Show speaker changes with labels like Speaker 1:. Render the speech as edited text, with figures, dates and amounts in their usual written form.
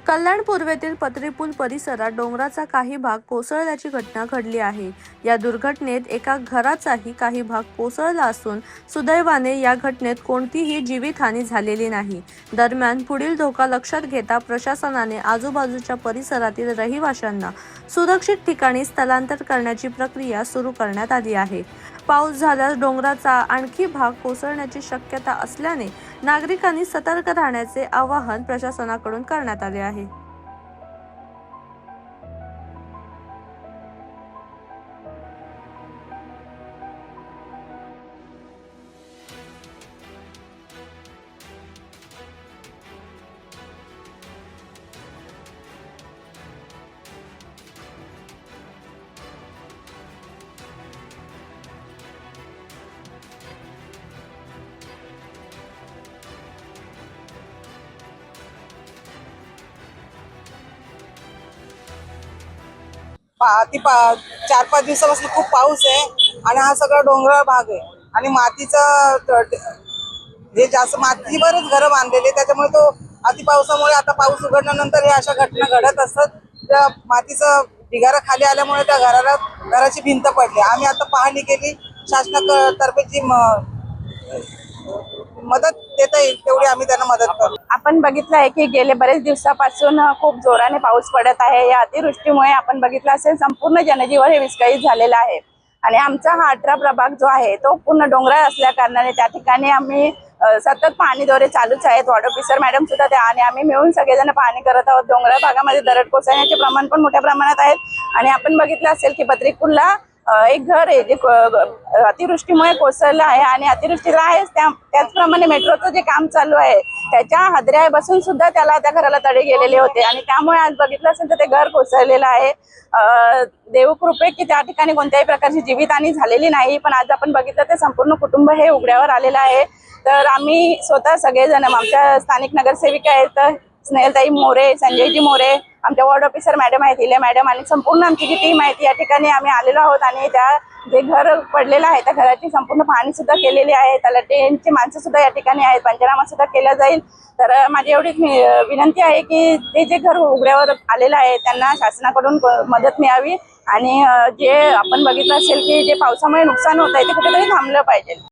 Speaker 1: कल्याण पूर्वेतील पत्रे पूल परिसरात डोंगराचा काही भाग कोसळल्याची घटना घडली आहे। या दुर्घटनेत एका घराचाही काही भाग कोसळला असून सुदैवाने या घटनेत कोणतीही जीवितहानी झालेली नाही। दरम्यान पुढील धोका लक्षात घेता प्रशासनाने आजूबाजूच्या परिसरातील रहिवाशांना सुरक्षित ठिकाणी स्थलांतर करण्याची प्रक्रिया सुरू करण्यात आली आहे। पाऊस झाल्यास डोंगराचा आणखी भाग कोसळण्याची शक्यता असल्याने नागरिकांनी सतर्क राहण्याचे आवाहन प्रशासनाकडून करण्यात आले आहे।
Speaker 2: ती 4-5 दिवसापासून खूप पाऊस आहे आणि हा सगळा डोंगराळ भाग आहे आणि हे जास्त मातीवरच घरं बांधलेले, त्याच्यामुळे तो अति पावसामुळे आता पाऊस उघडल्यानंतर हे अशा घटना घडत असतात। त्या मातीचा ढिगारा खाली आल्यामुळे त्या घराची भिंत पडली। आम्ही आता पाहणी केली, शासनातर्फे जी मदत देता येईल तेवढी आम्ही त्यांना मदत करू।
Speaker 3: आपण बघितलं आहे की गेले बरेच दिवसापासून खूप जोराने पाऊस पडत आहे। या अतिवृष्टीमुळे आपण बघितलं असेल संपूर्ण जनजीवन हे विस्कळीत झालेलं आहे आणि आमचा हा 18 प्रभाग जो आहे तो पूर्ण डोंगराळ असल्या कारणाने त्या ठिकाणी आम्ही सतत पाहणी दौरे चालूच आहेत। वॉर्ड ऑफिसर मॅडम सुद्धा त्या आणि आम्ही मिळून सगळेजण पाहणी करत आहोत। डोंगराळ भागामध्ये दरड कोसळण्याचे प्रमाण पण मोठ्या प्रमाणात आहेत आणि आपण बघितलं असेल की पत्रीपूलला एक घर आहे जे अतिवृष्टीमुळे कोसळलं आहे आणि अतिवृष्टीला आहेच त्याचप्रमाणे मेट्रोचं जे काम चालू आहे त्याच्या हादऱ्या बसून सुद्धा त्या घराला तडे गेलेले होते आणि त्यामुळे आज बघितलं असेल तर ते घर कोसळलेलं आहे। देवकृपे की त्या ठिकाणी कोणत्याही प्रकारची जीवितहानी झालेली नाही, पण आज आपण बघितलं ते संपूर्ण कुटुंब हे उघड्यावर आलेलं आहे। तर आम्ही स्वतः सगळेजण आमच्या स्थानिक नगरसेविका आहेत स्नेहलताई मोरे, संजयजी मोरे, आमच्या वॉर्ड ऑफिसर मॅडम आहेत हिल्या मॅडम आणि संपूर्ण आमची जी टीम आहे या ठिकाणी आम्ही आलेलो आहोत आणि त्या जे घर पडलेलं आहे त्या घराची संपूर्ण पाहणी सुद्धा केलेली आहे। तलाठ्यांची माणसं सुद्धा या ठिकाणी आहेत, पंचनामा सुद्धा केला जाईल। तर माझी एवढीच विनंती आहे की ते जे घर उघड्यावर आलेलं आहे त्यांना शासनाकडून मदत मिळावी आणि जे आपण बघितलं असेल की जे पावसामुळे नुकसान होत आहे ते कुठेतरी थांबलं पाहिजे।